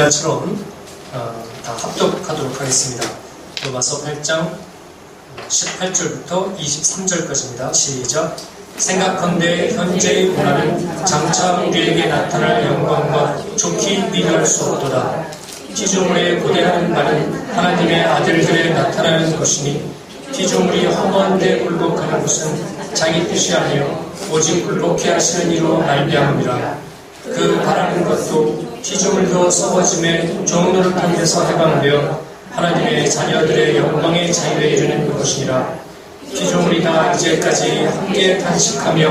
처럼 다 합독하도록 하겠습니다. 로마서 8장 18절부터 23절까지입니다. 시작. 생각컨대 현재의 고난은 장차 우리에게 나타날 영광과 좋게 비교할 수 없도다. 피조물의 고대하는 말은 하나님의 아들들에 나타나는 것이니 피조물이 허무한데 굴복하는 것은 자기 뜻이 아니요 오직 굴복해 하시는 이로 말미암음이라. 그 바라는 것도 피조물도 썩어짐에 종노릇한 데서 해방되어 하나님의 자녀들의 영광의 자유에 이르는 것이니라. 피조물이 다 이제까지 함께 탄식하며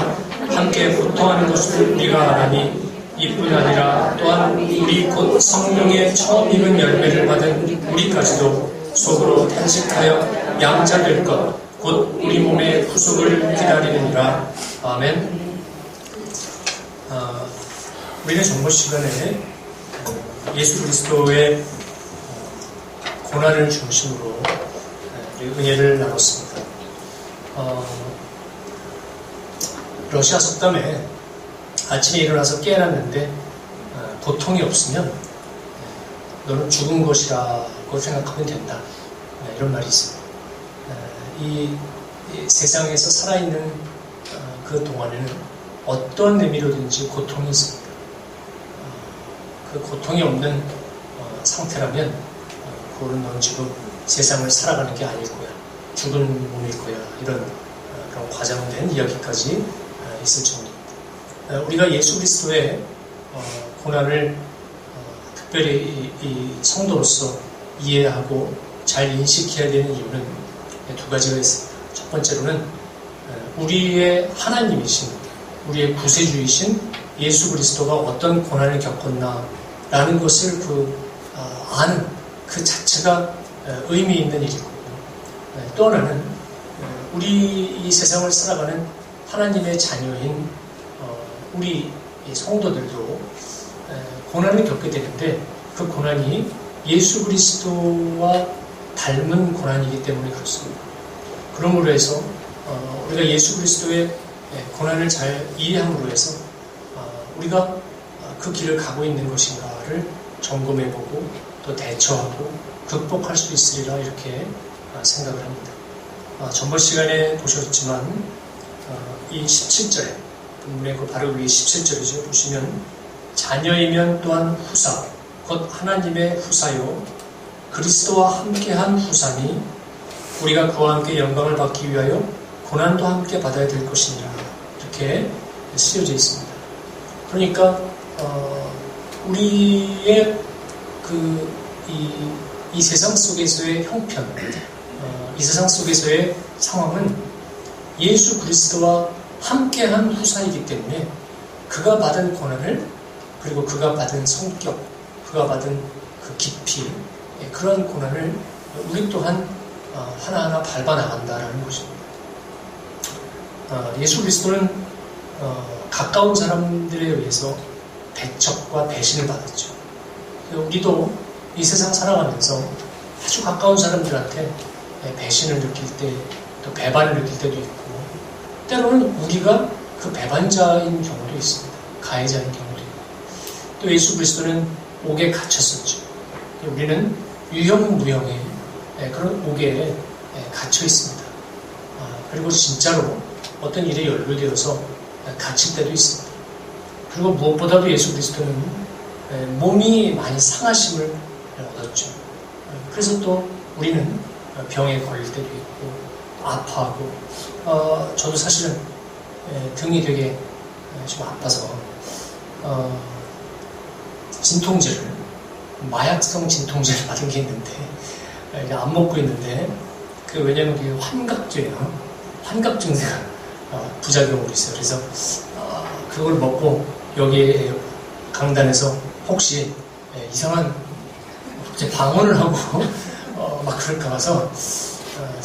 함께 고통하는 것을 우리가 아나니 이뿐 아니라 또한 우리 곧 성령의 처음 익은 열매를 받은 우리까지도 속으로 탄식하여 양자될 것 곧 우리 몸의 구속을 기다리느니라. 아멘. 우리는 정보 시간에 예수 그리스도의 고난을 중심으로 은혜를 나눴습니다. 러시아 속담에 아침에 일어나서 깨어났는데 고통이 없으면 너는 죽은 것이라고 생각하면 된다. 이런 말이 있습니다. 이 세상에서 살아있는 그 동안에는 어떤 의미로든지 고통이 있습니다. 그 고통이 없는 상태라면 그거는 넌 지금 세상을 살아가는 게 아닐 거야. 죽은 몸일 거야. 이런 그런 과장된 이야기까지 있을 정도입니다. 우리가 예수 그리스도의 고난을 특별히 이 성도로서 이해하고 잘 인식해야 되는 이유는 두 가지가 있습니다. 첫 번째로는 우리의 하나님이신, 우리의 구세주이신 예수 그리스도가 어떤 고난을 겪었나라는 것을 아는 그 자체가 의미 있는 일이고, 또 하나는 우리 이 세상을 살아가는 하나님의 자녀인 우리 성도들도 고난을 겪게 되는데 그 고난이 예수 그리스도와 닮은 고난이기 때문에 그렇습니다. 그러므로 해서 우리가 예수 그리스도의 고난을 잘 이해함으로 해서 우리가 그 길을 가고 있는 것인가를 점검해보고 또 대처하고 극복할 수 있으리라 이렇게 생각을 합니다. 전번 시간에 보셨지만 이 17절에 본문의 그 바로 위에 17절이죠. 보시면 자녀이면 또한 후사 곧 하나님의 후사요 그리스도와 함께한 후사니 우리가 그와 함께 영광을 받기 위하여 고난도 함께 받아야 될 것이니라 이렇게 쓰여져 있습니다. 그러니까 우리의 이 세상 속에서의 형편, 이 세상 속에서의 상황은 예수 그리스도와 함께한 후사이기 때문에 그가 받은 고난을 그리고 그가 받은 성격, 그가 받은 그 깊이 그런 고난을 우리 또한 하나하나 밟아 나간다라는 것입니다. 예수 그리스도는 가까운 사람들에 의해서 배척과 배신을 받았죠. 우리도 이 세상 살아가면서 아주 가까운 사람들한테 배신을 느낄 때, 또 배반을 느낄 때도 있고, 때로는 우리가 그 배반자인 경우도 있습니다. 가해자인 경우도 있고. 또 예수 그리스도는 옥에 갇혔었죠. 우리는 유형무형의 그런 옥에 갇혀 있습니다. 그리고 진짜로 어떤 일에 연루되어서 갇힐 때도 있습니다. 그리고 무엇보다도 예수 그리스도는 몸이 많이 상하심을 얻었죠. 그래서 또 우리는 병에 걸릴 때도 있고 아파하고 저도 사실은 등이 되게 좀 아파서 진통제를 마약성 진통제를 받은 게 있는데 안 먹고 있는데 왜냐면 그게 환각제예요. 환각 증세가 부작용으로 있어요. 그래서 그걸 먹고 여기에 강단에서 혹시 이상한 방언을 하고 막 그럴까 봐서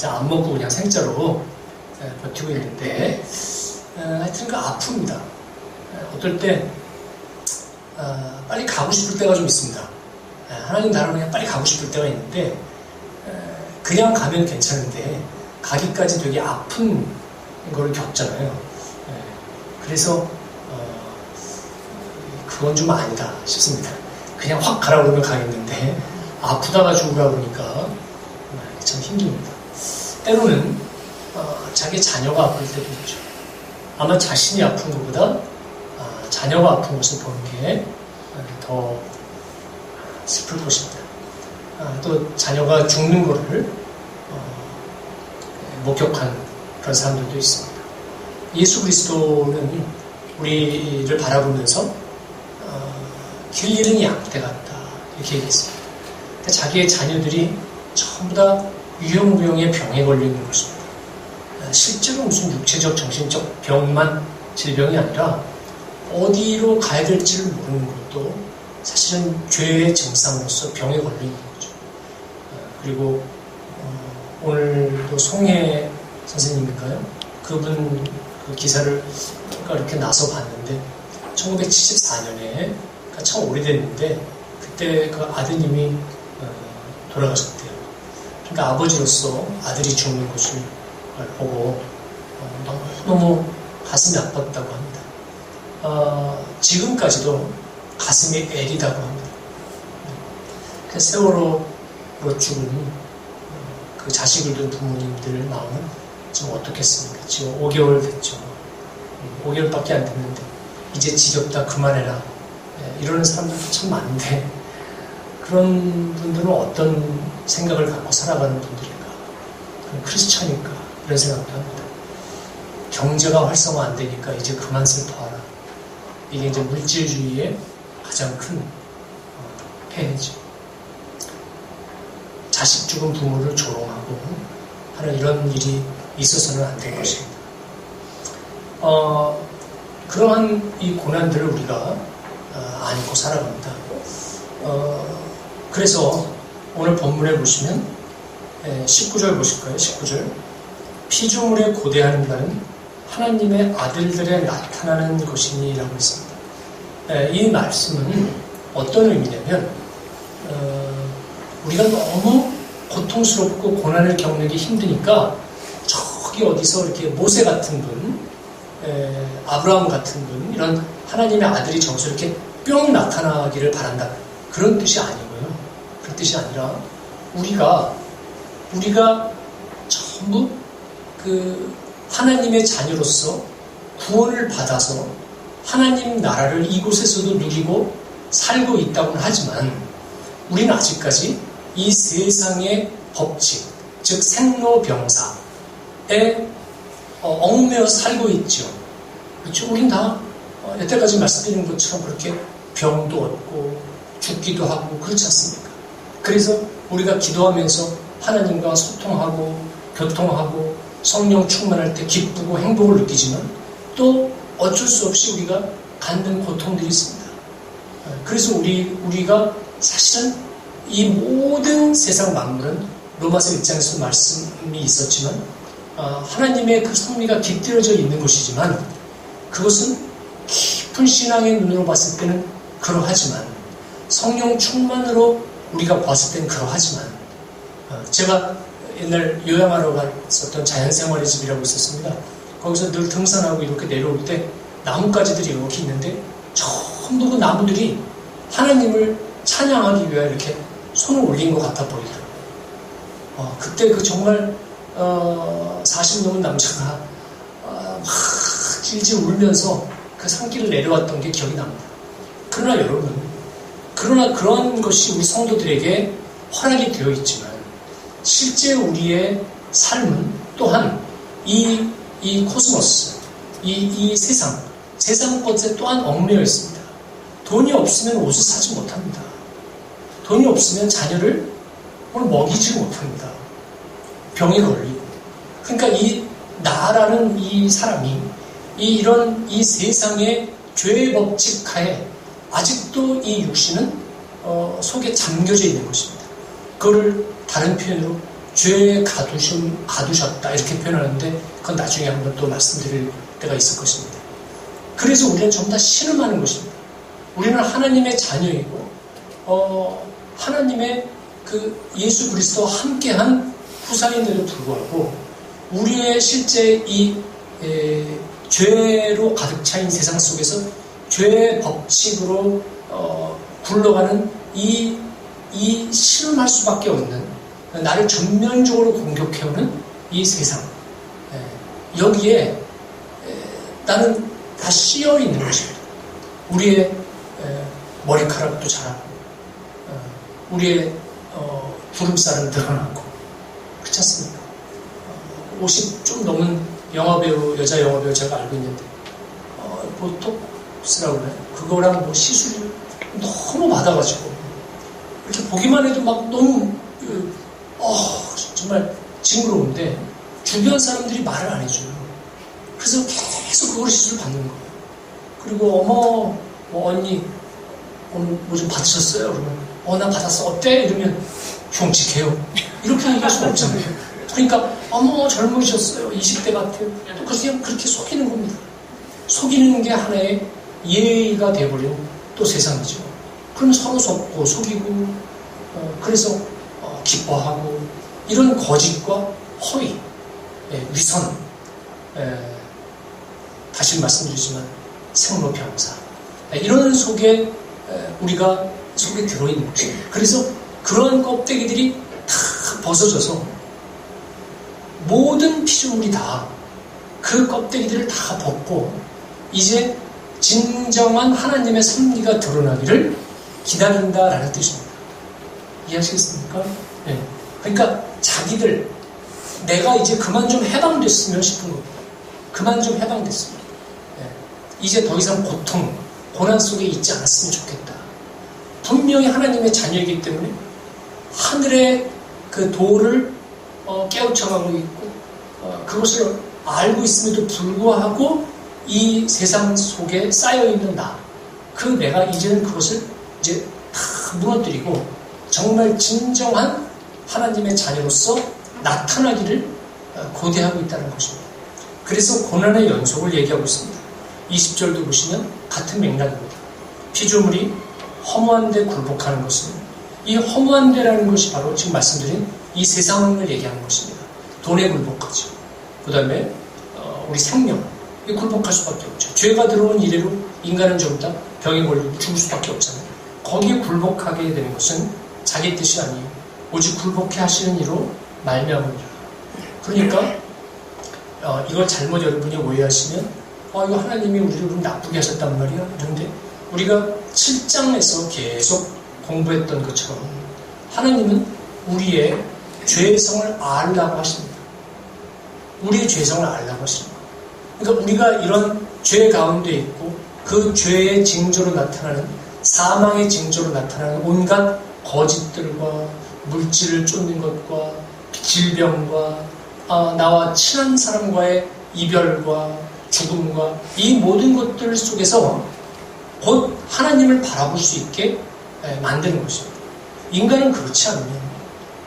안 먹고 그냥 생짜로 버티고 있는데 하여튼 그 아픕니다. 어떨 때 빨리 가고 싶을 때가 좀 있습니다. 하나님 나라로 그냥 빨리 가고 싶을 때가 있는데 그냥 가면 괜찮은데 가기까지 되게 아픈 걸 겪잖아요. 그래서 그건 좀 아니다 싶습니다. 그냥 확 가라 그러면 가겠는데 아프다가 죽으라 그러니까 참 힘듭니다. 때로는 자기 자녀가 아플 때도 있죠. 아마 자신이 아픈 것보다 자녀가 아픈 것을 보는 게 더 슬플 것입니다. 또 자녀가 죽는 것을 목격한 그런 사람들도 있습니다. 예수 그리스도는 우리를 바라보면서 길 잃은 양떼 같다 이렇게 얘기했습니다. 자기의 자녀들이 전부 다 유형무형의 병에 걸리는 것입니다. 실제로 무슨 육체적 정신적 병만 질병이 아니라 어디로 가야 될지를 모르는 것도 사실은 죄의 증상으로서 병에 걸리는 거죠. 그리고 오늘도 송혜 선생님인가요? 그분 그 기사를 이렇게 나서 봤는데 1974년에 그러니까 참 오래됐는데 그때 그 아드님이 돌아가셨대요. 그러니까 아버지로서 아들이 죽는 것을 보고 너무 가슴이 아팠다고 합니다. 지금까지도 가슴이 애리다고 합니다. 그 세월호로 죽은 그 자식을 둔 부모님들 마음은 지금 어떻겠습니까? 지금 5개월 됐죠. 5개월밖에 안 됐는데 이제 지겹다 그만해라 이러는 사람들도 참 많은데 그런 분들은 어떤 생각을 갖고 살아가는 분들일까? 그럼 크리스천일까? 이런 생각도 합니다. 경제가 활성화 안 되니까 이제 그만 슬퍼하라. 이게 이제 물질주의의 가장 큰 폐해죠. 자식 죽은 부모를 조롱하고 하는 이런 일이 있어서는 안 될 것입니다. 그러한 이 고난들을 우리가 안고 살아갑니다. 그래서 오늘 본문에 보시면 19절 보실까요? 19절 피조물에 고대하는 자는 하나님의 아들들에 나타나는 것이니라고 했습니다. 이 말씀은 어떤 의미냐면 우리가 너무 고통스럽고 고난을 겪기 힘드니까 저기 어디서 이렇게 모세 같은 분, 아브라함 같은 분 이런 하나님의 아들이 저기서 이렇게 뿅 나타나기를 바란다. 그런 뜻이 아니고요. 그런 뜻이 아니라 우리가 전부 그 하나님의 자녀로서 구원을 받아서 하나님 나라를 이곳에서도 누리고 살고 있다고는 하지만 우리는 아직까지 이 세상의 법칙, 즉 생로병사에 얽매여 살고 있죠. 그렇죠? 우린 다 여태까지 말씀드린 것처럼 그렇게 병도 얻고 죽기도 하고 그렇지 않습니까? 그래서 우리가 기도하면서 하나님과 소통하고 교통하고 성령 충만할 때 기쁘고 행복을 느끼지만 또 어쩔 수 없이 우리가 갖는 고통들이 있습니다. 그래서 우리가 사실은 이 모든 세상 만물은 로마서 1장에서 말씀이 있었지만 하나님의 그 섭리가 깃들여져 있는 것이지만 그것은 깊은 신앙의 눈으로 봤을 때는 그러하지만 성령 충만으로 우리가 봤을 때는 그러하지만 제가 옛날 요양하러 갔었던 자연생활의 집이라고 있었습니다. 거기서 늘 등산하고 이렇게 내려올 때 나뭇가지들이 이렇게 있는데 전부 그 나무들이 하나님을 찬양하기 위해 이렇게 손을 올린 것 같아 보이더라고요. 그때 그 정말 40 넘은 남자가 막 질질 울면서 그 산길을 내려왔던 게 기억이 납니다. 그러나 여러분, 그러한 것이 우리 성도들에게 허락이 되어 있지만 실제 우리의 삶은 또한 이 코스모스, 이 세상 것에 또한 얽매여 있습니다. 돈이 없으면 옷을 사지 못합니다. 돈이 없으면 자녀를 오늘 먹이지 못합니다. 병에 걸리고. 그러니까 나라는 이 사람이 이 세상의 죄의 법칙 하에 아직도 이 육신은 속에 잠겨져 있는 것입니다. 그거를 다른 표현으로 죄에 가두셨다 이렇게 표현하는데 그건 나중에 한번 또 말씀드릴 때가 있을 것입니다. 그래서 우리는 전부 다 신음하는 것입니다. 우리는 하나님의 자녀이고 하나님의 그 예수 그리스도와 함께한 후사인에도 불구하고 우리의 실제 이 죄로 가득 차인 세상 속에서 죄의 법칙으로 굴러가는 이 실험할 수밖에 없는, 나를 전면적으로 공격해오는 이 세상, 여기에 나는 다 씌여 있는 것입니다. 우리의 머리카락도 자라고, 우리의 주름살은 늘어나고, 그렇지 않습니까? 50 좀 넘은 영화배우, 여자 영화배우 제가 알고 있는데, 보톡스라고 그래요. 그거랑 뭐 시술을 너무 받아가지고, 이렇게 보기만 해도 막 너무, 정말 징그러운데, 주변 사람들이 말을 안 해줘요. 그래서 계속 그걸 시술 받는 거예요. 그리고 뭐 언니, 오늘 뭐 좀 받으셨어요? 그러면, 나 받았어. 어때? 이러면, 흉측해요. 이렇게 얘기할 수는 없잖아요. 그러니까, 젊으셨어요. 20대 같아요. 또 그냥 그렇게 속이는 겁니다. 속이는 게 하나의 예의가 돼버린 또 세상이죠. 그럼 서로 속고 속이고, 그래서 기뻐하고, 이런 거짓과 허위, 위선, 다시 말씀드리지만 생로병사, 이런 속에 우리가 속에 들어있는 것입니다. 그래서 그런 껍데기들이 다 벗어져서 모든 피조물이 다 그 껍데기들을 다 벗고 이제 진정한 하나님의 섭리가 드러나기를 기다린다라는 뜻입니다. 이해하시겠습니까? 네. 그러니까 자기들, 내가 이제 그만 좀 해방됐으면 싶은 겁니다. 그만 좀 해방됐으면. 네. 이제 더 이상 고통, 고난 속에 있지 않았으면 좋겠다. 분명히 하나님의 자녀이기 때문에 하늘의 그 도를 깨우쳐가고 있고, 그것을 알고 있음에도 불구하고 이 세상 속에 쌓여있는 내가 이제는 그것을 이제 다 무너뜨리고 정말 진정한 하나님의 자녀로서 나타나기를 고대하고 있다는 것입니다. 그래서 고난의 연속을 얘기하고 있습니다. 20절도 보시면 같은 맥락입니다. 피조물이 허무한 데 굴복하는 것은, 이 허무한 데라는 것이 바로 지금 말씀드린 이 세상을 얘기하는 것입니다. 돈에 굴복하죠. 그 다음에 우리 생명, 굴복할 수밖에 없죠. 죄가 들어온 이래로 인간은 전부 다 병에 걸리고 죽을 수밖에 없잖아요. 거기에 굴복하게 되는 것은 자기 뜻이 아니에요. 오직 굴복해 하시는 이로 말미암으리라. 그러니까 이걸 잘못 여러분이 오해하시면 이거 하나님이 우리를 좀 나쁘게 하셨단 말이야. 그런데 우리가 7장에서 계속 공부했던 것처럼 하나님은 우리의 죄성을 알라고 하십니다. 우리의 죄성을 알라고 하십니다. 그러니까 우리가 이런 죄 가운데 있고 그 죄의 징조로 나타나는, 사망의 징조로 나타나는 온갖 거짓들과 물질을 쫓는 것과 질병과 나와 친한 사람과의 이별과 죽음과 이 모든 것들 속에서 곧 하나님을 바라볼 수 있게 만드는 것입니다. 인간은 그렇지 않으면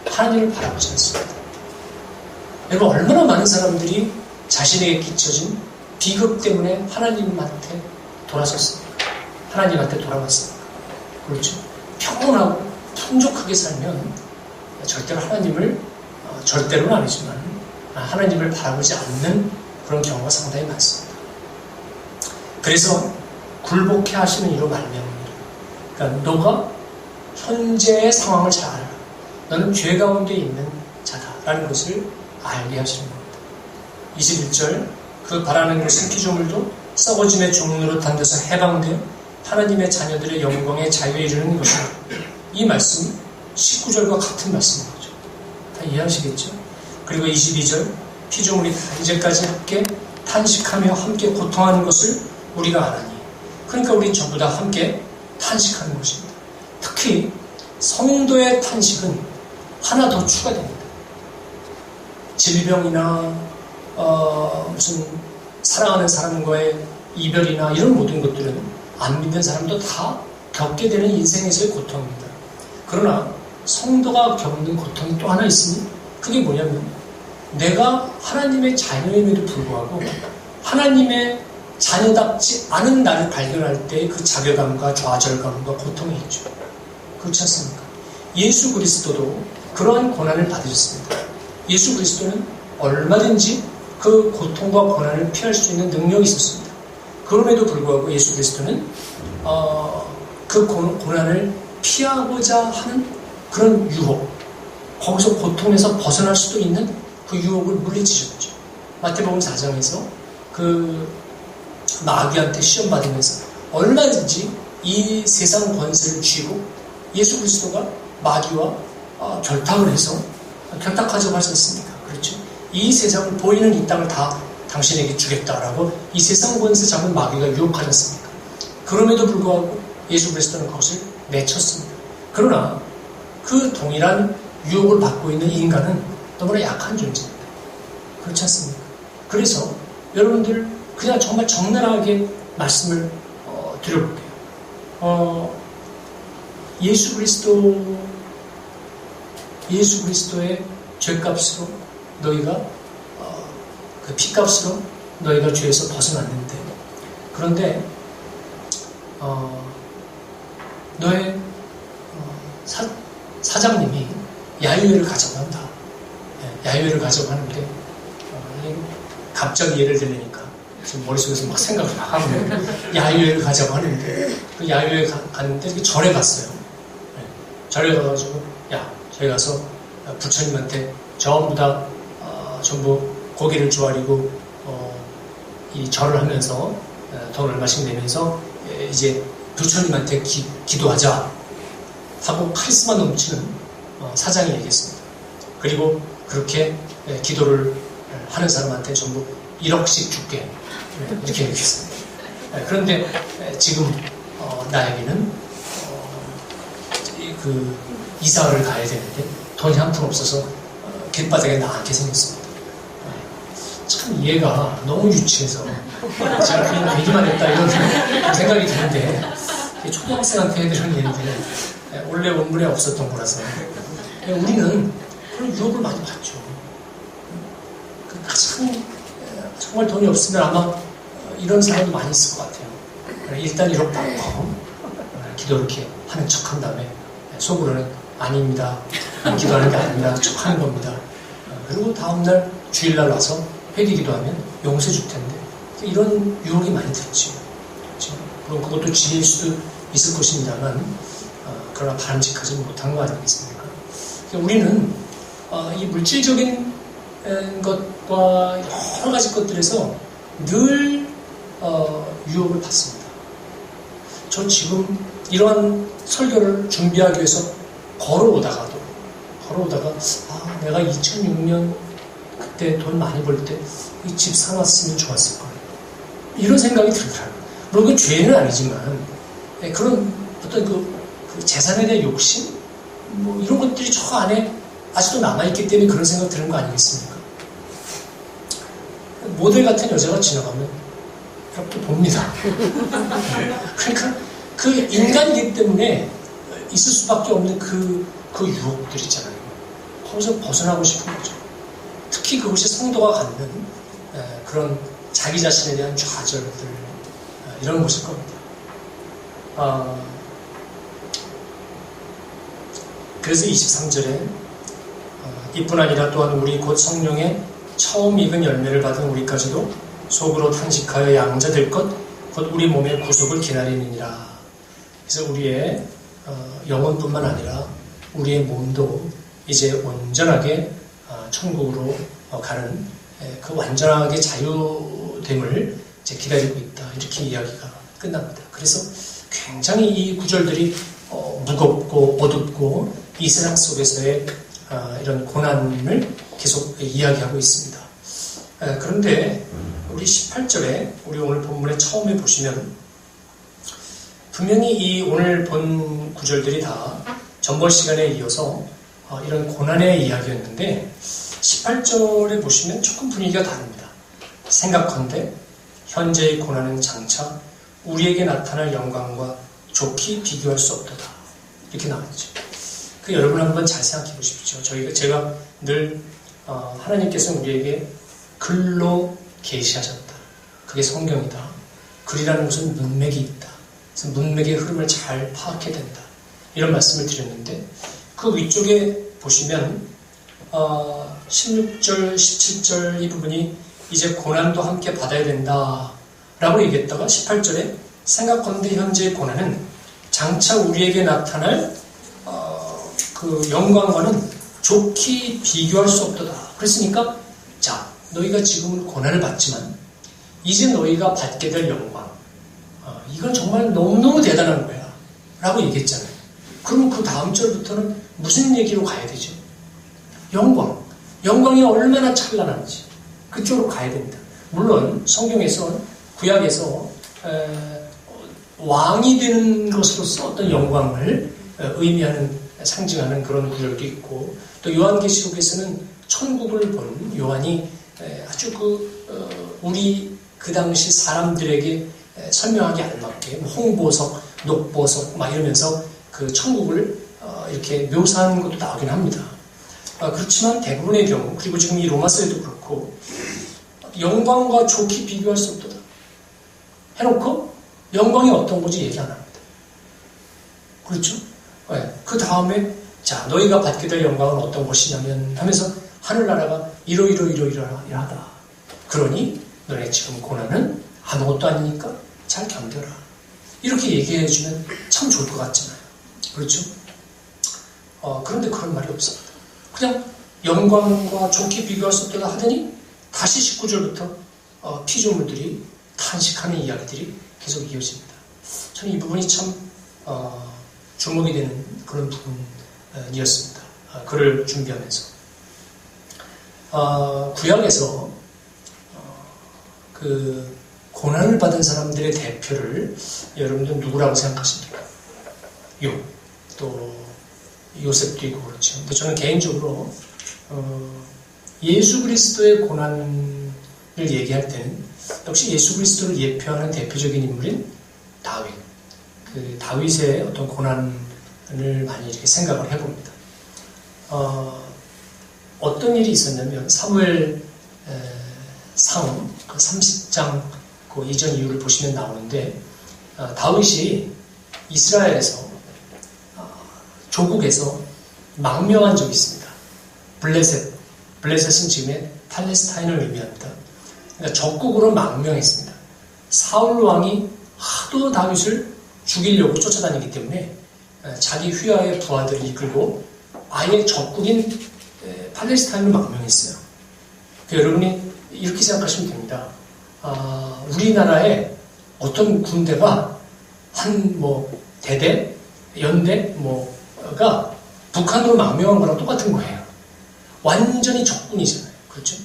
하나님을 바라보지 않습니다. 여러분, 얼마나 많은 사람들이 자신에게 끼쳐진 비극 때문에 하나님한테 돌아섰습니까? 하나님한테 돌아갔습니까? 그렇죠? 평온하고 풍족하게 살면 절대로 하나님을, 절대로는 아니지만 하나님을 바라보지 않는 그런 경우가 상당히 많습니다. 그래서 굴복해 하시는 이로 말미암습니다. 그러니까 너가 현재의 상황을 잘 알아. 너는 죄 가운데 있는 자다라는 것을 알게 하시는 겁니다. 21절, 그 바라는 것은 피조물도 썩어짐의 종로로 단돼서 해방되어 하나님의 자녀들의 영광의 자유에 이르는 것입니다. 이 말씀은 19절과 같은 말씀인 거죠. 다 이해하시겠죠? 그리고 22절, 피조물이 다 이제까지 함께 탄식하며 함께 고통하는 것을 우리가 아나니. 그러니까 우린 전부 다 함께 탄식하는 것입니다. 특히 성도의 탄식은 하나 더 추가됩니다. 질병이나 무슨 사랑하는 사람과의 이별이나 이런 모든 것들은 안 믿는 사람도 다 겪게 되는 인생에서의 고통입니다. 그러나 성도가 겪는 고통이 또 하나 있으니 그게 뭐냐면 내가 하나님의 자녀임에도 불구하고 하나님의 자녀답지 않은 나를 발견할 때 그 자괴감과 좌절감과 고통이 있죠. 그렇지 않습니까? 예수 그리스도도 그러한 고난을 받으셨습니다. 예수 그리스도는 얼마든지 그 고통과 고난을 피할 수 있는 능력이 있었습니다. 그럼에도 불구하고 예수 그리스도는 그 고난을 피하고자 하는 그런 유혹, 거기서 고통에서 벗어날 수도 있는 그 유혹을 물리치셨죠. 마태복음 4장에서 그 마귀한테 시험받으면서 얼마든지 이 세상 권세를 쥐고 예수 그리스도가 마귀와 결탁을 해서 결탁하자고 하셨습니까? 그렇죠? 이 세상을 보이는 이 땅을 다 당신에게 주겠다라고 이 세상 권세 잡은 마귀가 유혹하셨습니까? 그럼에도 불구하고 예수 그리스도는 그것을 내쳤습니다. 그러나 그 동일한 유혹을 받고 있는 인간은 너무나 약한 존재입니다. 그렇지 않습니까? 그래서 여러분들 그냥 정말 적나라하게 말씀을 드려볼게요. 예수 그리스도의 죄값으로 너희가 그 피값으로 너희가 죄에서 벗어났는데, 그런데 너의 사장님이 야유회를 가자고 한다. 야유회를 가자고 하는데 갑자기 예를 들으니까 지금 머릿속에서 막 생각을 막 하고 야유회를 가자고 하는데 그 야유회 갔는데 이렇게 절에 갔어요. 절에 가가지고 저희 가서 부처님한테 전부 다 전부 고기를 조아리고 이 절을 하면서 돈 얼마씩 내면서 이제 부처님한테 기도하자 하고 카리스마 넘치는 사장이 얘기했습니다. 그리고 그렇게 기도를 하는 사람한테 전부 1억씩 줄게 이렇게 얘기했습니다. 그런데 지금 나에게는 그 이사를 가야 되는데 돈이 한 푼 없어서 길바닥에 나앉게 생겼습니다. 참 이해가 너무 유치해서 제가 그냥 얘기만 했다 이런 생각이 드는데 초등학생한테 해야 되는 얘기들은 원래 원문에 없었던 거라서 우리는 그런 유혹을 많이 받죠. 가장 정말 돈이 없으면 아마 이런 사람도 많이 있을 것 같아요. 일단 1억 받고 기도 이렇게 하는 척한 다음에 속으로는 아닙니다. 기도하는 게 아닙니다. 척하는 겁니다. 그리고 다음날 주일날 와서 회개 기도하면 용서해 줄 텐데 이런 유혹이 많이 들었죠. 그렇죠? 물론 그것도 지혜일 수도 있을 것입니다만 그러나 바람직하지 못한 거 아니겠습니까? 우리는 이 물질적인 것과 여러 가지 것들에서 늘 유혹을 받습니다. 저 지금 이러한 설교를 준비하기 위해서 걸어오다가 내가 2006년 그때 돈 많이 벌 때 이 집 사놨으면 좋았을 거예요. 이런 생각이 들더라고요. 물론 그 죄는 아니지만 그런 어떤 그 재산에 대한 욕심 뭐 이런 것들이 저 안에 아직도 남아있기 때문에 그런 생각 드는 거 아니겠습니까? 모델 같은 여자가 지나가면 이렇게 봅니다. 그러니까 그 인간이기 때문에 있을 수밖에 없는 그 유혹들 있잖아요. 거기서 벗어나고 싶은 거죠. 특히 그것이 성도가 갖는 그런 자기 자신에 대한 좌절들 이런 것일 겁니다. 그래서 23절에 이뿐 아니라 또한 우리 곧 성령의 처음 익은 열매를 받은 우리까지도 속으로 탄식하여 양자될 것 곧 우리 몸의 구속을 기다리느니라. 그래서 우리의 영혼뿐만 아니라 우리의 몸도 이제 온전하게 천국으로 가는 그 완전하게 자유됨을 이제 기다리고 있다. 이렇게 이야기가 끝납니다. 그래서 굉장히 이 구절들이 무겁고 어둡고 이 세상 속에서의 이런 고난을 계속 이야기하고 있습니다. 그런데 우리 18절에 우리 오늘 본문의 처음에 보시면 분명히 이 오늘 본 구절들이 다 전번 시간에 이어서 이런 고난의 이야기였는데 18절에 보시면 조금 분위기가 다릅니다. 생각컨대 현재의 고난은 장차 우리에게 나타날 영광과 좋게 비교할 수 없도다. 이렇게 나왔죠. 그 여러분 한번 잘 생각해 보십시오. 제가 늘 하나님께서 우리에게 글로 계시하셨다. 그게 성경이다. 글이라는 것은 문맥이 있다. 그래서 문맥의 흐름을 잘 파악해야 된다. 이런 말씀을 드렸는데 그 위쪽에 보시면 16절, 17절 이 부분이 이제 고난도 함께 받아야 된다 라고 얘기했다가 18절에 생각컨대 현재의 고난은 장차 우리에게 나타날 그 영광과는 좋게 비교할 수 없도다. 그랬으니까 자, 너희가 지금은 고난을 받지만 이제 너희가 받게 될 영광, 이건 정말 너무너무 대단한 거야 라고 얘기했잖아요. 그럼 그 다음 절부터는 무슨 얘기로 가야 되죠? 영광이 얼마나 찬란한지 그쪽으로 가야 됩니다. 물론 성경에서, 구약에서 왕이 되는 것으로서 어떤 영광을 의미하는, 상징하는 그런 구절도 있고, 또 요한계시록에서는 천국을 본 요한이 아주 우리 그 당시 사람들에게 설명하기 알맞게 홍보석, 녹보석 막 이러면서 그 천국을 이렇게 묘사하는 것도 나오긴 합니다. 그렇지만 대부분의 경우, 그리고 지금 이 로마서에도 그렇고, 영광과 좋게 비교할 수 없도다 해놓고 영광이 어떤 건지 얘기 안 합니다. 그렇죠? 그 다음에 자, 너희가 받게 될 영광은 어떤 것이냐면 하면서 하늘나라가 이러하다. 그러니 너네 지금 고난은 아무것도 아니니까 잘 견뎌라. 이렇게 얘기해주면 참 좋을 것 같잖아요. 그렇죠? 그런데 그런 말이 없습니다. 그냥 영광과 좋게 비교할 수 없도다 하더니 다시 19절부터 피조물들이 탄식하는 이야기들이 계속 이어집니다. 저는 이 부분이 참 주목이 되는 그런 부분이었습니다. 글을 준비하면서. 구약에서 그 고난을 받은 사람들의 대표를 여러분들 누구라고 생각하십니까? 또 요셉도 있고 그렇죠. 근데 저는 개인적으로 예수 그리스도의 고난을 얘기할 때는 역시 예수 그리스도를 예표하는 대표적인 인물인 다윗. 그 다윗의 어떤 고난을 많이 이렇게 생각을 해봅니다. 어떤 일이 있었냐면 사무엘 상 30장 그 이전 이유를 보시면 나오는데, 다윗이 이스라엘에서 조국에서 망명한 적이 있습니다. 블레셋은 지금의 팔레스타인을 의미합니다. 그러니까 적국으로 망명했습니다. 사울 왕이 하도 다윗을 죽이려고 쫓아다니기 때문에 자기 휘하의 부하들을 이끌고 아예 적국인 팔레스타인으로 망명했어요. 여러분이 이렇게 생각하시면 됩니다. 우리나라에 어떤 군대가 한 대대, 연대 가 북한으로 망명한 거랑 똑같은 거예요. 완전히 적군이잖아요. 그렇죠?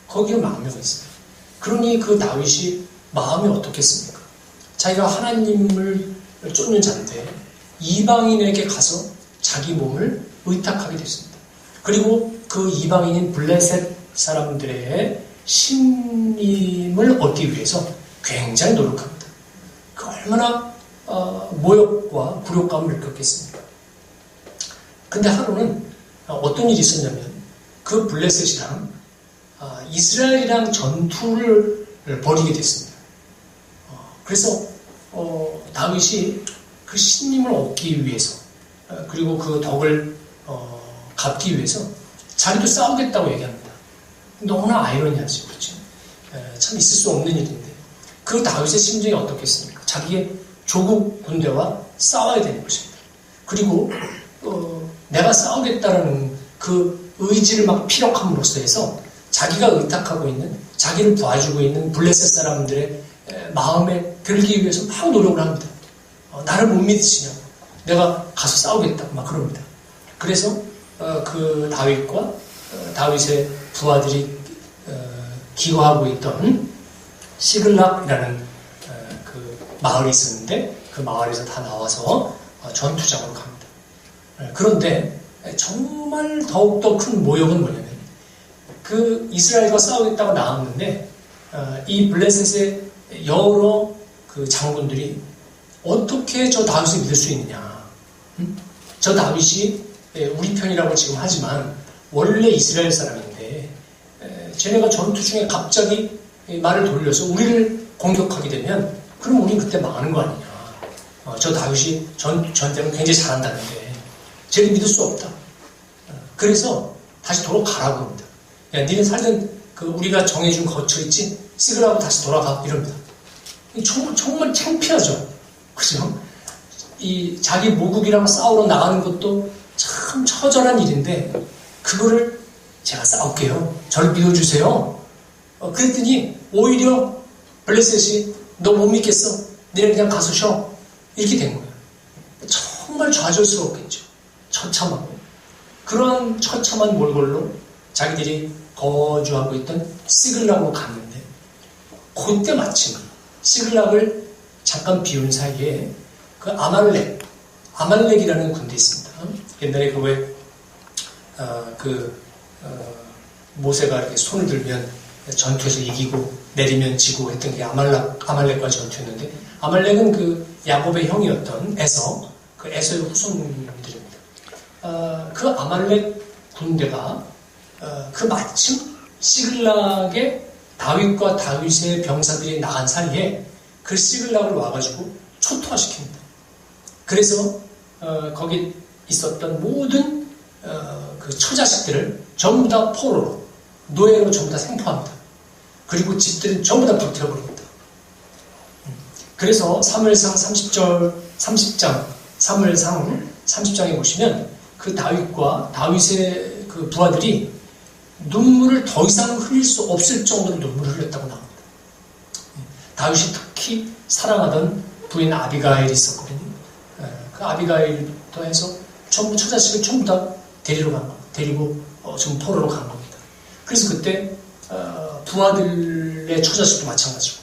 거기로 망명했어요. 그러니 그 다윗이 마음이 어떻겠습니까? 자기가 하나님을 쫓는 자인데 이방인에게 가서 자기 몸을 의탁하게 됐습니다. 그리고 그 이방인인 블레셋 사람들의 신임을 얻기 위해서 굉장히 노력합니다. 그 얼마나 모욕과 굴욕감을 느꼈겠습니까? 근데 하루는 어떤 일이 있었냐면 그 블레셋이랑 이스라엘이랑 전투를 벌이게 됐습니다. 그래서 다윗이 그 신임을 얻기 위해서, 그리고 그 덕을 갚기 위해서 자기도 싸우겠다고 얘기합니다. 너무나 아이러니하죠. 그렇죠? 참 있을 수 없는 일인데 그 다윗의 심정이 어떻겠습니까? 자기의 조국 군대와 싸워야 되는 것입니다. 그리고 내가 싸우겠다라는 그 의지를 막 피력함으로써 해서 자기가 의탁하고 있는, 자기를 도와주고 있는 블레셋 사람들의 마음에 들기 위해서 막 노력을 합니다. 나를 못 믿으시냐고, 내가 가서 싸우겠다고 막 그럽니다. 그래서 그 다윗과 다윗의 부하들이 기거하고 있던 시글락이라는 그 마을이 있었는데 그 마을에서 다 나와서 전투장으로 갑니다. 그런데 정말 더욱더 큰 모욕은 뭐냐면 그 이스라엘과 싸우겠다고 나왔는데 이 블레셋의 여러 그 장군들이 어떻게 저 다윗을 믿을 수 있느냐. 저 다윗이 우리 편이라고 지금 하지만 원래 이스라엘 사람인데 쟤네가 전투 중에 갑자기 말을 돌려서 우리를 공격하게 되면 그럼 우린 그때 망하는 거 아니냐. 저 다윗이 전쟁을 굉장히 잘한다는데 쟤를 믿을 수 없다. 그래서 다시 돌아가라고 합니다. 야, 니네 살던 그 우리가 정해준 거처 있지? 쓰으라고 다시 돌아가. 이럽니다. 정말 창피하죠. 그죠? 이 자기 모국이랑 싸우러 나가는 것도 참 처절한 일인데 그거를 제가 싸울게요. 저를 믿어주세요. 그랬더니 오히려 블레셋이 너 못 믿겠어. 너네 그냥 가서 쉬어. 이렇게 된 거예요. 정말 좌절스럽겠죠. 처참하고. 그런 처참한 몰골로 자기들이 거주하고 있던 시글락으로 갔는데 그때 마침 시글락을 잠깐 비운 사이에 그 아말렉이라는 군대 있습니다. 옛날에 모세가 이렇게 손을 들면 전투에서 이기고 내리면 지고 했던 게 아말렉과 전투였는데 아말렉은 그 야곱의 형이었던 에서, 그 에서의 후손들입니다. 그 아말렉 군대가 그 마침 시글락에 다윗과 다윗의 병사들이 나간 사이에 그 시글락을 와가지고 초토화시킵니다. 그래서 거기 있었던 모든 그 처자식들을 전부 다 포로로 노예로 전부 다 생포합니다. 그리고 집들은 전부 다 불태워버립니다. 그래서 사무엘상 30장 사무엘상 30장에 보시면 그 다윗과 다윗의 그 부하들이 눈물을 더 이상 흘릴 수 없을 정도로 눈물을 흘렸다고 나옵니다. 다윗이 특히 사랑하던 부인 아비가일이 있었거든요. 그 아비가일부터 해서 전부 처자식을 전부 다 데리고 전부 포로로 간 겁니다. 그래서 그때 부하들의 처자식도 마찬가지고.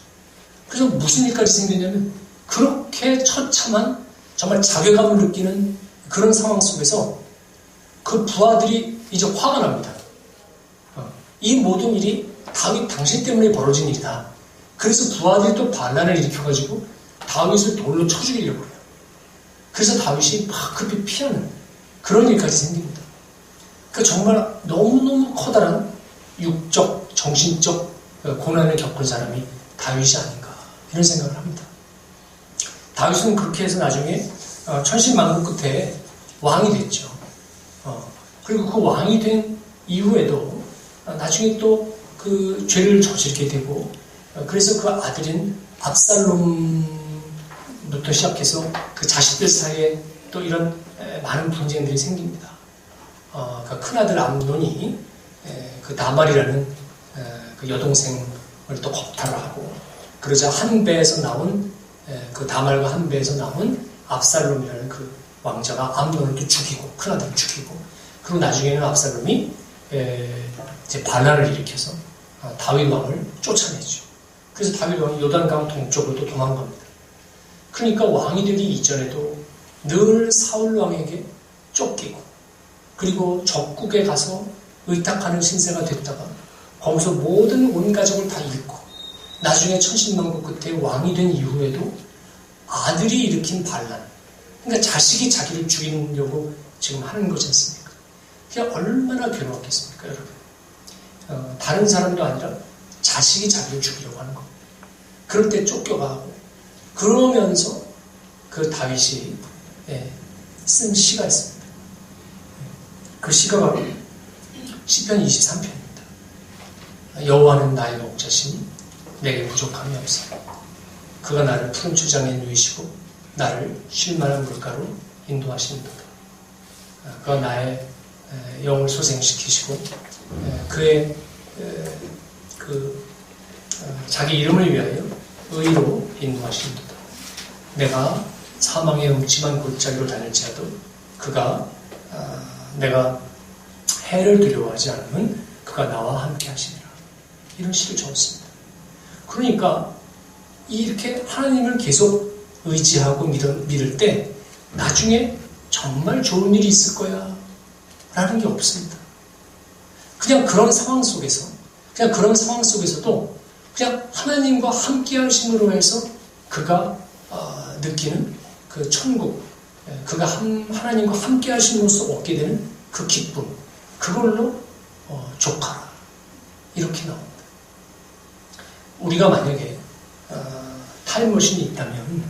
그래서 무슨 일까지 생겼냐면 그렇게 처참한 정말 자괴감을 느끼는 그런 상황 속에서 그 부하들이 이제 화가 납니다. 이 모든 일이 다윗 당신 때문에 벌어진 일이다. 그래서 부하들이 또 반란을 일으켜가지고 다윗을 돌로 쳐 죽이려고 해요. 그래서 다윗이 막 급히 피하는 그런 일까지 생깁니다. 그 정말 너무너무 커다란 육적, 정신적 고난을 겪은 사람이 다윗이 아닌가 이런 생각을 합니다. 다윗은 그렇게 해서 나중에 천신만고 끝에 왕이 됐죠. 그리고 그 왕이 된 이후에도 나중에 또 그 죄를 저지르게 되고 그래서 그 아들인 압살롬부터 시작해서 그 자식들 사이에 또 이런 많은 분쟁들이 생깁니다. 그 큰아들 암논이 그 다말이라는 그 여동생을 또 겁탈을 하고 그러자 한 배에서 나온 그 다말과 한 배에서 나온 압살롬이라는 그 왕자가 암논을 또 죽이고 큰아들을 죽이고 그리고 나중에는 압살롬이 이제 반란을 일으켜서 다윗 왕을 쫓아내죠. 그래서 다윗 왕이 요단강 동쪽으로 또 도망갑니다. 그러니까 왕이 되기 이전에도 늘 사울 왕에게 쫓기고 그리고 적국에 가서 의탁하는 신세가 됐다가 거기서 모든 온 가족을 다 잃고 나중에 천신만고 끝에 왕이 된 이후에도 아들이 일으킨 반란, 그러니까 자식이 자기를 죽이려고 지금 하는 거지 않습니까? 그게 얼마나 괴로웠겠습니까, 여러분? 다른 사람도 아니라 자식이 자기를 죽이려고 하는 겁니다. 그럴 때 쫓겨가고 그러면서 그 다윗이 쓴 시가 있습니다. 그 시가 바로 시편 23편입니다. 여호와는 나의 목자시니 내게 부족함이 없어. 그가 나를 푸른 초장에 누이시고 나를 쉴 만한 물가로 인도하시는도다. 그가 나의 영을 소생시키시고 그의 자기 이름을 위하여 의로 인도하시는도다. 내가 사망의 음침한 골짜기로 다닐지라도 그가 내가 해를 두려워하지 않으면 그가 나와 함께 하시리라. 이런 시를 적었습니다. 그러니까 이렇게 하나님을 계속 의지하고 믿을 때 나중에 정말 좋은 일이 있을 거야 라는 게 없습니다. 그냥 그런 상황 속에서도 그냥 하나님과 함께 하심으로 해서 그가 느끼는 그 천국, 그가 하나님과 함께 하심으로써 얻게 되는 그 기쁨, 그걸로 족하라. 이렇게 나옵니다. 우리가 만약에 타임머신이 있다면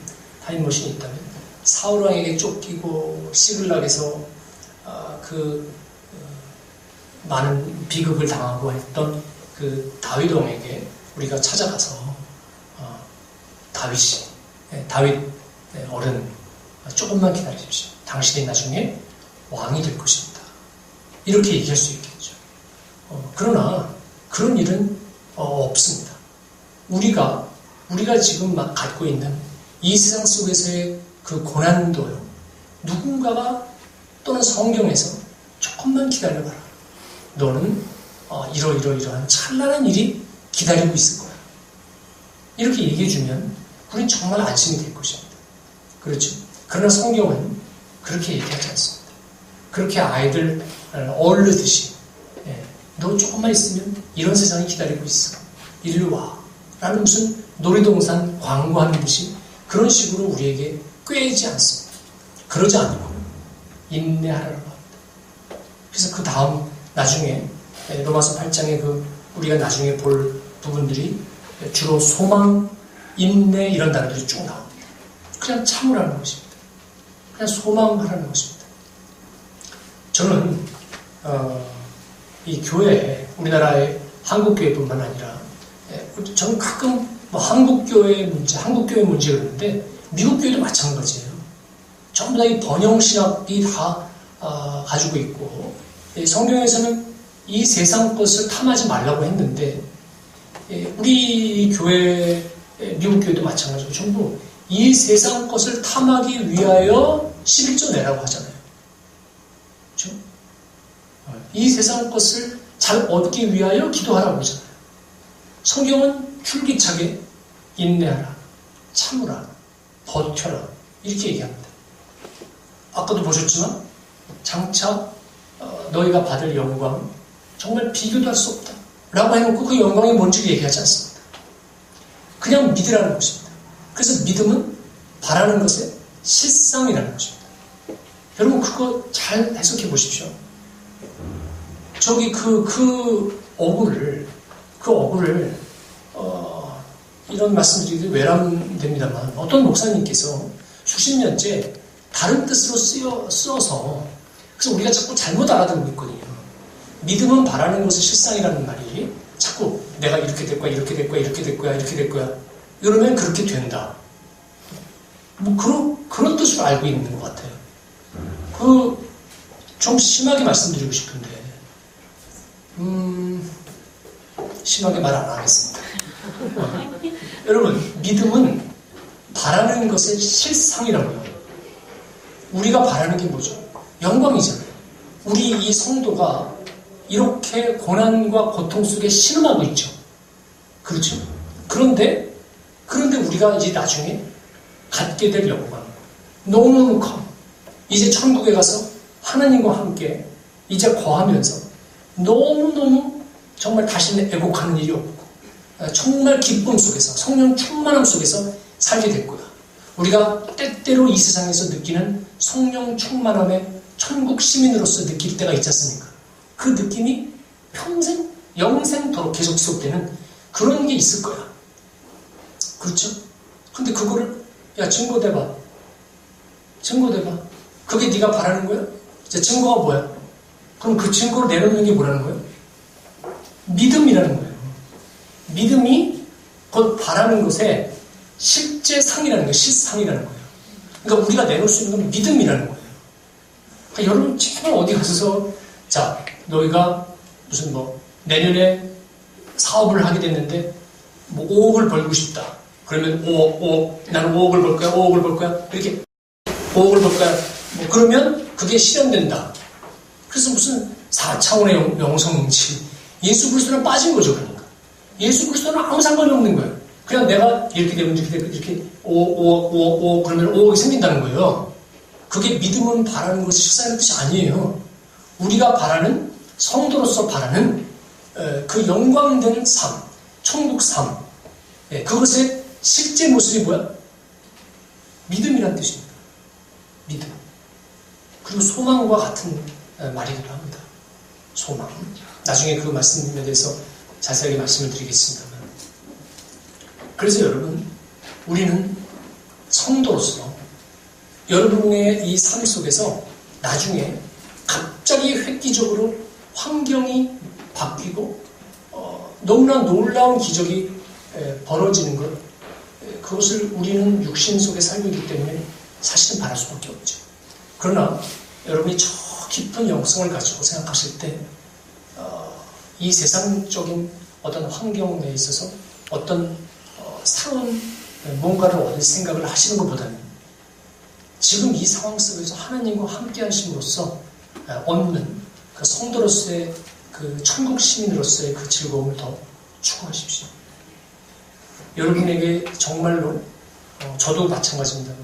사울왕에게 쫓기고 시글락에서 많은 비극을 당하고 했던 그 다윗 왕에게 우리가 찾아가서 다윗 어른 조금만 기다리십시오. 당신이 나중에 왕이 될 것입니다. 이렇게 얘기할 수 있겠죠. 그러나 그런 일은 없습니다. 우리가 지금 막 갖고 있는 이 세상 속에서의 그 고난도요. 누군가가 또는 성경에서 조금만 기다려봐라. 너는 이러이러한 찬란한 일이 기다리고 있을 거야. 이렇게 얘기해주면 우린 정말 안심이 될 것입니다. 그렇죠? 그러나 성경은 그렇게 얘기하지 않습니다. 그렇게 아이들 어르듯이 너 조금만 있으면 이런 세상이 기다리고 있어. 이리로 와. 라는 무슨 놀이동산 광고하는 듯이 그런 식으로 우리에게 꾀지 않습니다. 그러지 않고 인내하라고 합니다. 그래서 그 다음 나중에 로마서 8장에 우리가 나중에 볼 부분들이 주로 소망, 인내 이런 단어들이 쭉 나옵니다. 그냥 참으라는 것입니다. 그냥 소망하라는 것입니다. 저는 이 교회, 우리나라의 한국교회뿐만 아니라 저는 가끔 한국교회 문제 그러는데 미국 교회도 마찬가지예요. 전부 다 이 번영신학이 다 가지고 있고 성경에서는 이 세상 것을 탐하지 말라고 했는데 우리 교회, 미국 교회도 마찬가지고 전부 이 세상 것을 탐하기 위하여 11조 내라고 하잖아요. 그렇죠? 이 세상 것을 잘 얻기 위하여 기도하라고 하잖아요. 성경은 줄기차게 인내하라, 참으라, 버텨라 이렇게 얘기합니다. 아까도 보셨지만 장차 너희가 받을 영광 정말 비교도 할 수 없다 라고 해놓고 그 영광이 뭔지를 얘기하지 않습니다. 그냥 믿으라는 것입니다. 그래서 믿음은 바라는 것의 실상이라는 것입니다. 여러분 그거 잘 해석해 보십시오. 저기 그 어구를 이런 말씀드리기 외람됩니다만 어떤 목사님께서 수십 년째 다른 뜻으로 쓰어서 그래서 우리가 자꾸 잘못 알아듣고 있거든요. 믿음은 바라는 것의 실상이라는 말이 자꾸 내가 이렇게 될 거야, 이렇게 될 거야, 이렇게 될 거야, 이렇게 될 거야. 이러면 그렇게 된다. 그런 뜻으로 알고 있는 것 같아요. 좀 심하게 말씀드리고 싶은데, 심하게 말 안 하겠습니다. 여러분, 믿음은 바라는 것의 실상이라고요. 우리가 바라는 게 뭐죠? 영광이잖아요. 우리 이 성도가 이렇게 고난과 고통 속에 신음하고 있죠. 그렇죠? 그런데 우리가 이제 나중에 갖게 될 영광 너무너무 커. 이제 천국에 가서 하나님과 함께 이제 거하면서 너무너무 정말 다시는 애곡하는 일이 없고 정말 기쁨 속에서 성령 충만함 속에서 살게 될 거야. 우리가 때때로 이 세상에서 느끼는 성령 충만함의 천국 시민으로서 느낄 때가 있지 않습니까? 그 느낌이 평생 영생토록 계속 지속되는 그런 게 있을 거야. 그렇죠? 근데 그거를 증거대봐. 그게 네가 바라는 거야? 이제 증거가 뭐야? 그럼 그 증거를 내놓는 게 뭐라는 거예요? 믿음이라는 거예요. 믿음이 곧 바라는 것의 실제 상이라는 거예요. 실상이라는 거예요. 그러니까 우리가 내놓을 수 있는 건 믿음이라는 거예요. 그러니까 여러분 제발 어디 가서 자 너희가 무슨 내년에 사업을 하게 됐는데 5억을 벌고 싶다. 그러면 5억 나는 5억을 벌 거야. 5억을 벌 거야. 이렇게 5억을 벌 거야. 그러면 그게 실현된다. 그래서 무슨 4차원의 영성응치 예수 그리스도는 빠진 거죠. 그러니까 예수 그리스도는 아무 상관이 없는 거예요. 그냥 내가 이렇게 되면 이렇게 5억 그러면 5억이 생긴다는 거예요. 그게 믿음은 바라는 것이 실상의 뜻이 아니에요. 우리가 바라는 성도로서 바라는 그 영광된 삶, 천국 삶, 그것의 실제 모습이 뭐야? 믿음이란 뜻입니다. 믿음. 그리고 소망과 같은 말이기도 합니다. 소망. 나중에 그 말씀에 대해서 자세하게 말씀을 드리겠습니다만. 그래서 여러분, 우리는 성도로서 여러분의 이 삶 속에서 나중에 갑자기 획기적으로 환경이 바뀌고 너무나 놀라운 기적이 벌어지는 것, 그것을 우리는 육신 속에 살고 있기 때문에 사실은 바랄 수밖에 없죠. 그러나 여러분이 저 깊은 영성을 가지고 생각하실 때 이 세상적인 어떤 환경 내에 있어서 어떤 새로운 뭔가를 얻을 생각을 하시는 것보다는 지금 이 상황 속에서 하나님과 함께 하심으로써 얻는 그 성도로서의 그 천국 시민으로서의 그 즐거움을 더 추구하십시오. 여러분에게 정말로 저도 마찬가지입니다만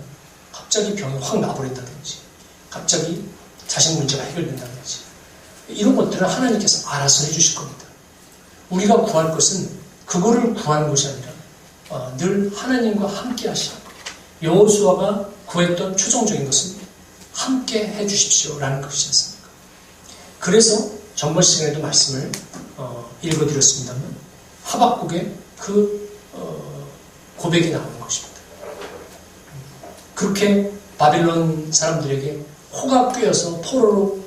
갑자기 병이 확 나버린다든지 갑자기 자식 문제가 해결된다든지 이런 것들은 하나님께서 알아서 해주실 겁니다. 우리가 구할 것은 그거를 구하는 것이 아니라 늘 하나님과 함께 하시라. 여호수아가 구했던 최종적인 것은 함께 해주십시오 라는 것이지 않습니까? 그래서 전번 시간에도 말씀을 읽어드렸습니다만 하박국의 그 고백이 나오는 것입니다. 그렇게 바빌론 사람들에게 호가 꿰어서 포로로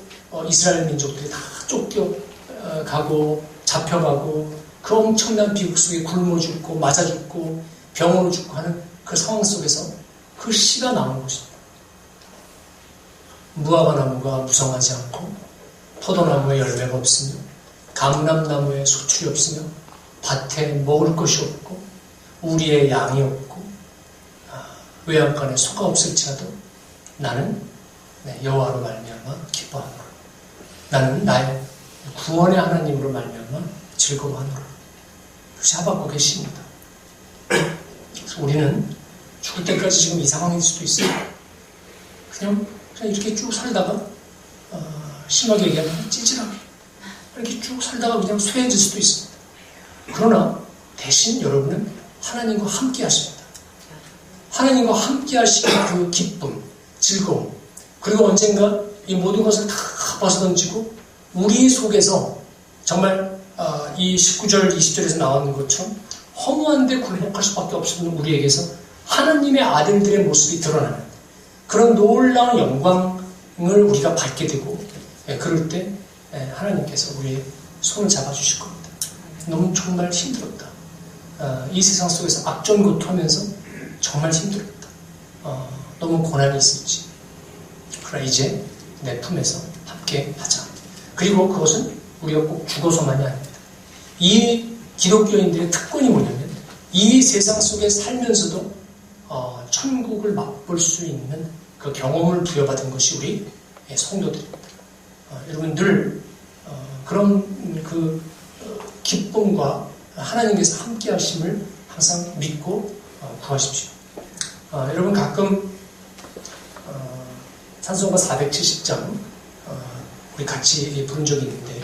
이스라엘 민족들이 다 쫓겨가고 잡혀가고 그 엄청난 비극 속에 굶어 죽고 맞아 죽고 병으로 죽고 하는 그 상황 속에서 그 시가 나오는 것입니다. 무화과 나무가 무성하지 않고 포도나무에 열매가 없으며 감람나무에 소출이 없으며 밭에 먹을 것이 없고 우리의 양이 없고 외양간에 소가 없을지라도 나는 여호와로 말미암아 기뻐하노라. 나는 나의 구원의 하나님으로 말미암아 즐거워하노라. 그것이 하박국의 시입니다. 그래서 우리는 죽을 때까지 지금 이 상황일 수도 있어요. 그냥 이렇게 쭉 살다가 심하게 얘기하면 찌질하게 이렇게 쭉 살다가 그냥 쇠해질 수도 있습니다. 그러나 대신 여러분은 하나님과 함께 하십니다. 하나님과 함께 하시는 그 기쁨, 즐거움, 그리고 언젠가 이 모든 것을 다 벗어던지고 우리 속에서 정말 이 19절, 20절에서 나오는 것처럼 허무한데 굴복할 수밖에 없는 우리에게서 하나님의 아들들의 모습이 드러나는 그런 놀라운 영광을 우리가 받게 되고 그럴 때 하나님께서 우리의 손을 잡아주실 겁니다. 너무 정말 힘들었다. 이 세상 속에서 악전고투하면서 정말 힘들었다. 너무 고난이 있었지. 그러나 이제 내 품에서 함께 하자. 그리고 그것은 우리가 꼭 죽어서만이 아닙니다. 이 기독교인들의 특권이 뭐냐면 이 세상 속에 살면서도 천국을 맛볼 수 있는 그 경험을 부여받은 것이 우리 성도들입니다. 여러분 늘 그런 그 기쁨과 하나님께서 함께 하심을 항상 믿고 구하십시오. 여러분 가끔 찬송가 470장 우리 같이 부른 적이 있는데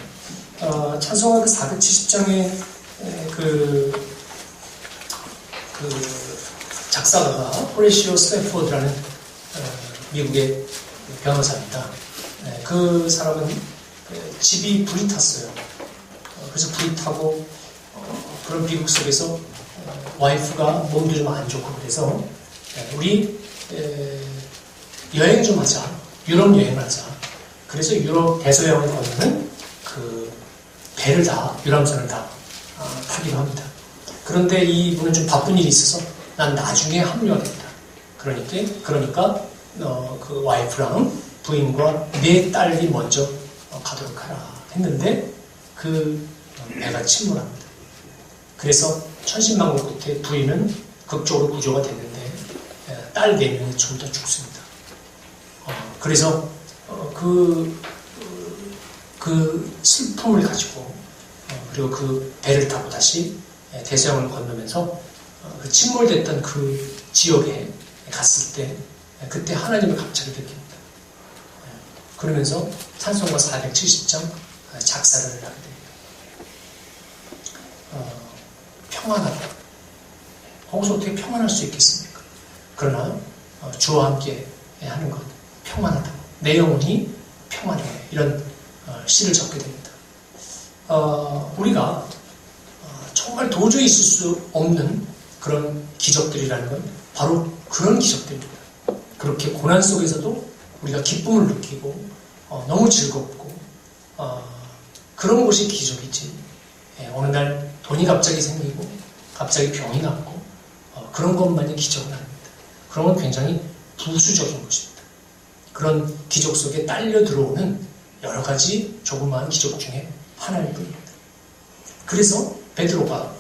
찬송가 그 470장의 그 작사가가 호레시오 스탠포드라는 미국의 변호사입니다. 그 사람은 집이 불이 탔어요. 그래서 불이 타고 그런 비극 속에서 와이프가 몸도 좀 안 좋고 그래서 우리 여행 좀 하자. 유럽 여행을 하자. 그래서 유럽 대서양을 건너는 그 배를 다 유람선을 다 타기로 합니다. 그런데 이분은 좀 바쁜 일이 있어서 난 나중에 합류하겠다. 그러니까 그 와이프랑 부인과 내 딸이 먼저 가도록 하라 했는데 그 배가 침몰합니다. 그래서 천신만고 끝에 부인은 극적으로 구조가 됐는데 딸 4명이 전부 다 죽습니다. 그래서 그 슬픔을 가지고 그리고 그 배를 타고 다시 대서양을 건너면서 그 침몰됐던 그 지역에 갔을 때 그때 하나님을 갑자기 느낍니다. 그러면서 찬송가 470장 작사를 하게 됩니다. 평안하다. 거기서 어떻게 평안할 수 있겠습니까? 그러나 주와 함께 하는 것 평안하다. 내 영혼이 평안해. 이런 시를 적게 됩니다. 우리가 정말 도저히 있을 수 없는 그런 기적들이라는 건 바로 그런 기적들입니다. 그렇게 고난 속에서도 우리가 기쁨을 느끼고 너무 즐겁고 그런 것이 기적이지. 어느 날 돈이 갑자기 생기고 갑자기 병이 났고 그런 것만이 기적은 아닙니다. 그런 건 굉장히 부수적인 것입니다. 그런 기적 속에 딸려 들어오는 여러 가지 조그마한 기적 중에 하나일 뿐입니다. 그래서 베드로가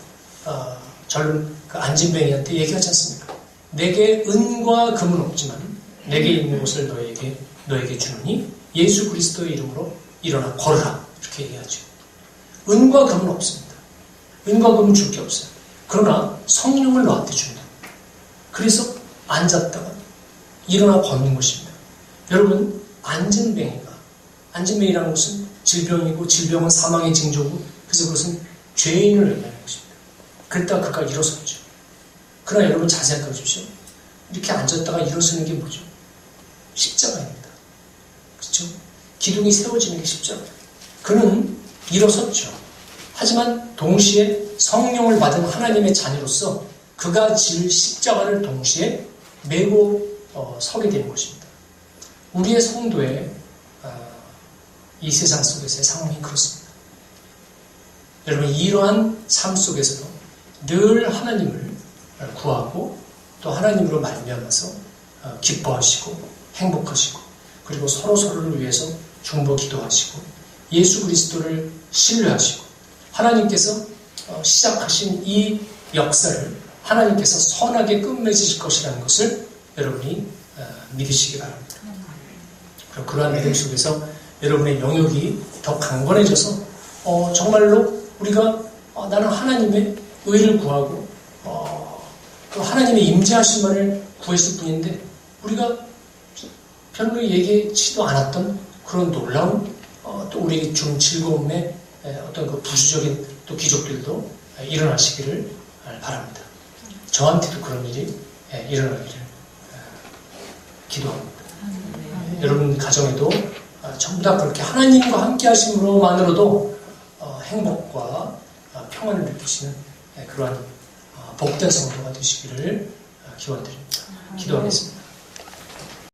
젊은 그 안진뱅이한테 얘기하지 않습니까? 내게 은과 금은 없지만 내게 있는 것을 너에게 주노니 예수 그리스도의 이름으로 일어나 걸으라. 이렇게 얘기하죠. 은과 금은 없습니다. 은과 금은 줄 게 없어요. 그러나 성령을 너한테 준다. 그래서 앉았다가 일어나 걷는 것입니다. 여러분, 안진뱅이라는 것은 질병이고 질병은 사망의 징조고 그래서 그것은 죄인을 의미하는 것입니다. 그랬다가 그가 일어섰죠. 그러나 여러분 잘 생각해 보십시오. 이렇게 앉았다가 일어서는 게 뭐죠? 십자가입니다. 그렇죠? 기둥이 세워지는 게 십자가예요. 그는 일어섰죠. 하지만 동시에 성령을 받은 하나님의 자녀로서 그가 질 십자가를 동시에 메고 서게 되는 것입니다. 우리의 성도의 이 세상 속에서의 상황이 그렇습니다. 여러분, 이러한 삶 속에서도 늘 하나님을 구하고 또 하나님으로 말미암아서 기뻐하시고 행복하시고 그리고 서로서로를 위해서 중보 기도하시고 예수 그리스도를 신뢰하시고 하나님께서 시작하신 이 역사를 하나님께서 선하게 끝맺으실 것이라는 것을 여러분이 믿으시기 바랍니다. 그리고 그러한 믿음 속에서 여러분의 영역이 더 강건해져서 정말로 우리가 나는 하나님의 의를 구하고 또 하나님의 임재하심만을 구했을 뿐인데 우리가 별로 얘기치도 않았던 그런 놀라운 또 우리에게 준 즐거움의 어떤 그 부수적인 또 기적들도 일어나시기를 바랍니다. 저한테도 그런 일이 일어나기를 기도합니다. 여러분 가정에도 전부 다 그렇게 하나님과 함께 하심으로만으로도 행복과 평안을 느끼시는 그러한 복된 성도가 되시기를 기원드립니다. 기도하겠습니다.